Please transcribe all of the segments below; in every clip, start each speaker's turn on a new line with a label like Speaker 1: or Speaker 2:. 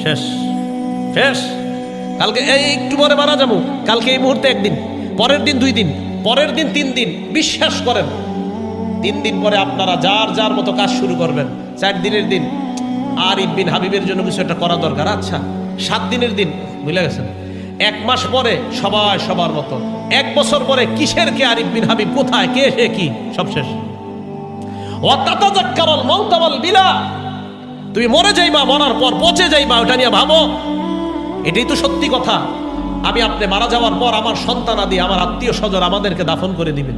Speaker 1: শেষ শেষ। কালকে এই একটু পরে মারা যাবো, কালকে এই মুহূর্তে একদিন, পরের দিন 2 দিন, পরের দিন 3 দিন। বিশ্বাস করেন 3 দিন পরে আপনারা যার যার মতো কাজ শুরু করবেন। 4 দিনের দিন আরিফ বিন হাবিবের জন্য কিছু একটা করা দরকার, আচ্ছা 7 দিনের দিন বুঝলে গেছেন। 1 মাস পরে সবাই সবার মতো, 1 বছর পরে কিসের কে আরিফ বিন হাবিব, কোথায় কে সে কি, সব শেষ। ওয়াতাতাযাক্কারুল মাউত ওয়াল বিলা, তুমি মরে যাইবা, মরার পর পচে যাইবা, ওটা নিয়ে ভাবো। এটাই তো সত্যি কথা। আমি আপনি মারা যাওয়ার পর আমার সন্তানাদি, আমার আত্মীয় স্বজন আমাদেরকে দাফন করে দিবেন।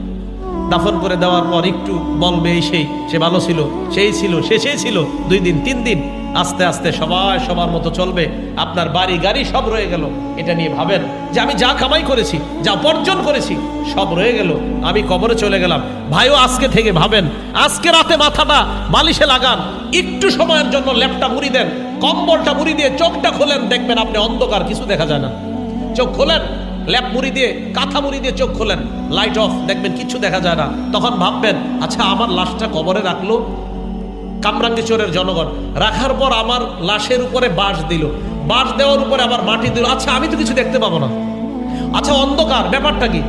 Speaker 1: দাফন করে দেওয়ার পর একটু বলবে এই সেই, সে ভালো ছিল, সেই ছিল, সেই ছিল। 2 দিন 3 দিন, আস্তে আস্তে সবাই সবার মতো চলবে। আপনার বাড়ি গাড়ি সব রয়ে গেল। এটা নিয়ে ভাবেন যে আমি যা কামাই করেছি, যা উপার্জন করেছি, সব রয়ে গেল, আমি কবরে চলে গেলাম। ভাইও আজকে থেকে ভাবেন, আজকে রাতে মাথাটা বালিশে লাগান, একটু সময়ের জন্য ল্যাপটা মুড়ি দেন, কম্বলটা মুড়ি দিয়ে চোখটা খোলেন, দেখবেন আপনি অন্ধকার, কিছু দেখা যায় না। চোখ খোলেন, ল্যাপ মুড়ি দিয়ে, কাঁথা মুড়ি দিয়ে চোখ খোলেন, লাইট অফ, দেখবেন কিছু দেখা যায় না। তখন ভাববেন, আচ্ছা আমার লাশটা কবরে রাখলো কামরাঙ্গীরচরের জনগণ, রাখার পর আমার লাশের উপরে বাঁশ দিল, বাঁশ দেওয়ার উপরে আবার মাটি দিল, আচ্ছা আমি তো কিছু দেখতে পাবো না। আচ্ছা অন্ধকার, ব্যাপারটা কি?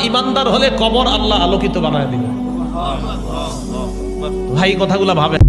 Speaker 1: ইমানদার হলে কবর আল্লাহ আলোকিত বানায় দিল। ভাই কথাগুলো ভাবেন।